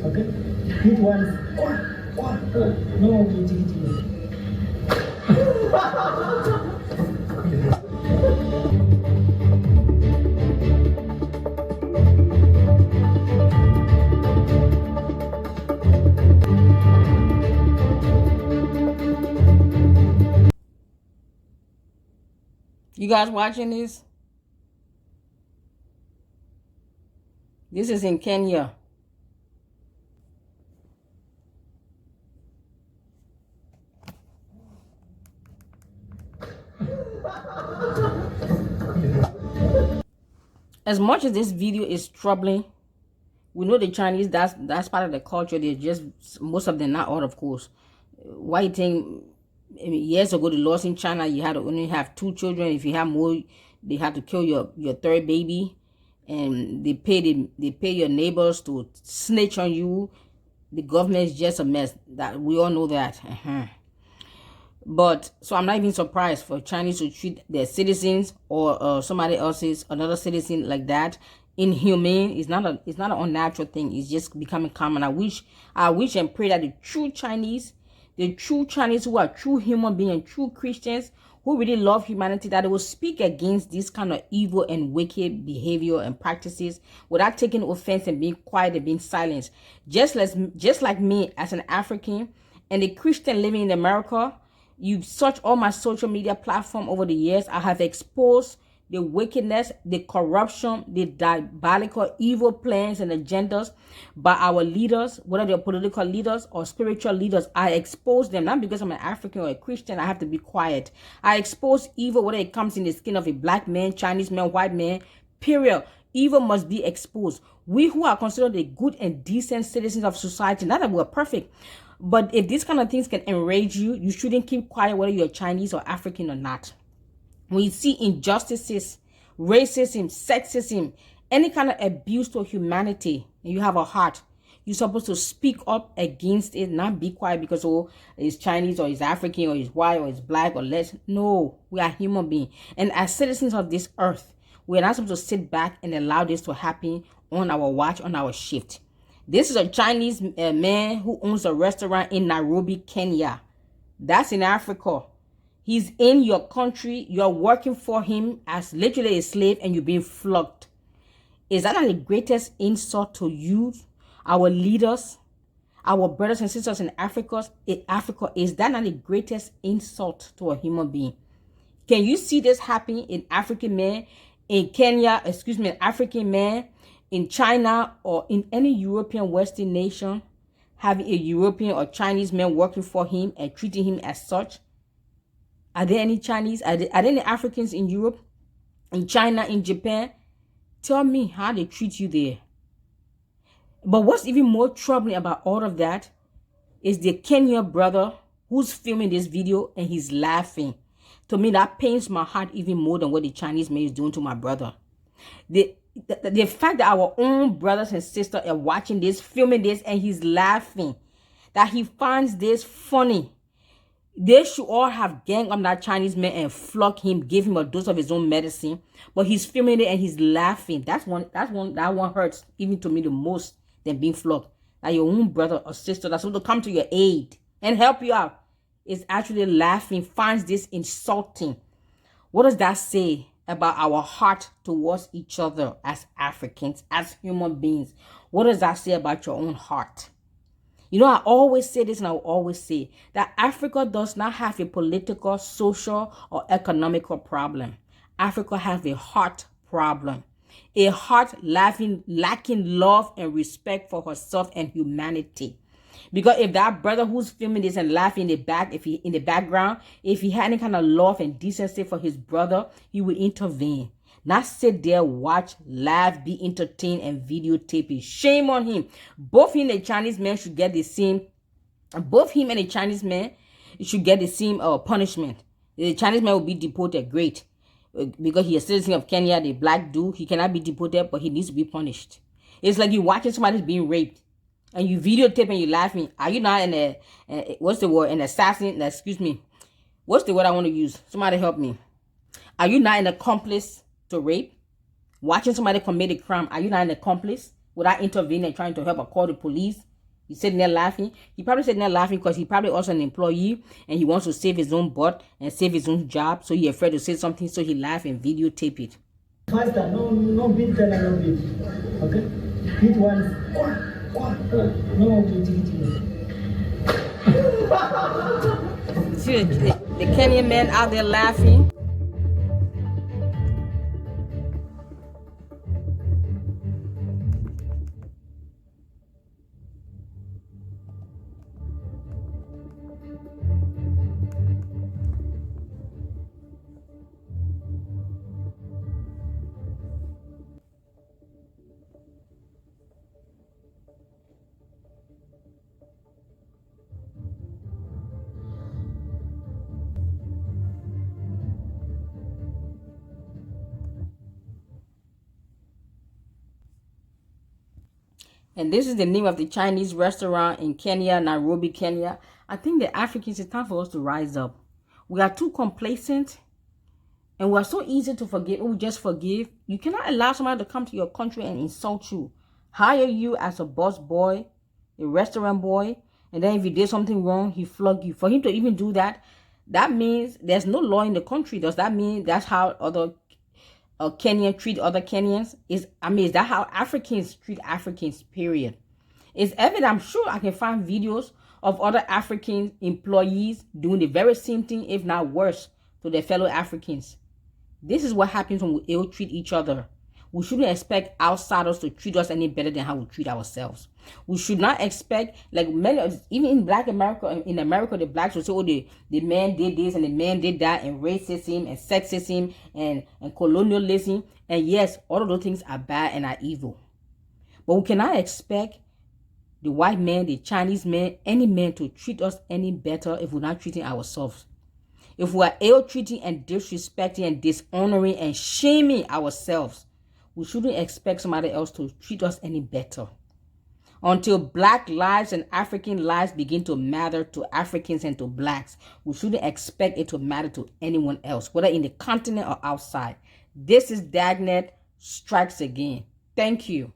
Okay? Each one, no, You guys watching this? This is in Kenya. As much as this video is troubling, we know the Chinese, that's part of the culture. They're just, most of them, not all, of course. Why you think, I mean, years ago the laws in China, you had to only have 2 children. If you have more, they have to kill your third baby, and they pay your neighbors to snitch on you. The government is just a mess. That we all know that. But so I'm not even surprised for Chinese to treat their citizens or somebody else's, another citizen, like that. Inhumane. It's not an unnatural thing. It's just becoming common. I wish and pray that the true Chinese who are true human beings, true Christians who really love humanity, that they will speak against this kind of evil and wicked behavior and practices without taking offense and being quiet and being silent. Just like me as an African and a Christian living in America, you search all my social media platform over the years, I have exposed the wickedness, the corruption, the diabolical evil plans and agendas by our leaders, whether they're political leaders or spiritual leaders. I expose them, not because I'm an African or a Christian, I have to be quiet. I expose evil, whether it comes in the skin of a black man, Chinese man, white man, period. Evil must be exposed. We who are considered the good and decent citizens of society, not that we're perfect, but if these kind of things can enrage you, you shouldn't keep quiet whether you're Chinese or African or not. When you see injustices, racism, sexism, any kind of abuse to humanity, and you have a heart, you're supposed to speak up against it, not be quiet because, oh, it's Chinese or it's African or it's white or it's black or less. No, we are human beings. And as citizens of this earth, we're not supposed to sit back and allow this to happen on our watch, on our shift. This is a Chinese man who owns a restaurant in Nairobi, Kenya. That's in Africa. He's in your country. You're working for him as literally a slave and you're being flogged. Is that not the greatest insult to you, our leaders, our brothers and sisters in Africa? Is that not the greatest insult to a human being? Can you see this happening in African man, in Kenya, an African man, in China, or in any European Western nation, having a European or Chinese man working for him and treating him as such? Are there any Chinese? Are there any Africans in Europe, in China, in Japan? Tell me how they treat you there. But what's even more troubling about all of that is the Kenyan brother who's filming this video and he's laughing. To me, that pains my heart even more than what the Chinese man is doing to my brother. The fact that our own brothers and sisters are watching this, filming this, and he's laughing, that he finds this funny. They should all have gang on that Chinese man and flog him, give him a dose of his own medicine. But he's filming it and he's laughing. That one hurts even to me the most than being flogged. That your own brother or sister that's supposed to come to your aid and help you out is actually laughing, finds this insulting. What does that say about our heart towards each other as Africans, as human beings? What does that say about your own heart? You know, I always say this and I will always say that Africa does not have a political, social, or economical problem. Africa has a heart problem. A heart lacking love and respect for herself and humanity. Because if that brother who's filming this and laughing in the background, if he had any kind of love and decency for his brother, he would intervene. Not sit there, watch, laugh, be entertained, and videotape it. Shame on him. Both him and the Chinese man should get the same. Both him and the Chinese man should get the same punishment. The Chinese man will be deported. Great. Because he is a citizen of Kenya, the black dude, he cannot be deported, but he needs to be punished. It's like you watching somebody being raped. And you videotape and you laughing. Are you not what's the word? An assassin? Excuse me. What's the word I want to use? Somebody help me. Are you not an accomplice to rape? Watching somebody commit a crime, are you not an accomplice? without intervening and trying to help or call the police. He's sitting there laughing. He probably sitting there laughing because he probably also an employee and he wants to save his own butt and save his own job. So he afraid to say something, so he laugh and videotape it. Faster, no beat, no beat. Okay? Hit once. No beat. See the Kenyan man out there laughing. And this is the name of the Chinese restaurant in Kenya, Nairobi, Kenya. I think the Africans, it's time for us to rise up. We are too complacent and we are so easy to forgive. We just forgive. You cannot allow somebody to come to your country and insult you, hire you as a bus boy, a restaurant boy, and then if you did something wrong, he flog you. For him to even do that, that means there's no law in the country. Does that mean that's how other Kenyan treat other Kenyans? Is that how Africans treat Africans, period? It's evident. I'm sure I can find videos of other African employees doing the very same thing, if not worse, to their fellow Africans. This is what happens when we ill treat each other. We shouldn't expect outsiders to treat us any better than how we treat ourselves. We should not expect, like many, even in Black America, in America, the blacks will say, oh, the man did this and the man did that, and racism and sexism and colonialism. And yes, all of those things are bad and are evil. But we cannot expect the white man, the Chinese man, any man to treat us any better if we're not treating ourselves. If we are ill-treating and disrespecting and dishonoring and shaming ourselves, we shouldn't expect somebody else to treat us any better. Until Black lives and African lives begin to matter to Africans and to Blacks, we shouldn't expect it to matter to anyone else, whether in the continent or outside. This is Dagnet Strikes Again. Thank you.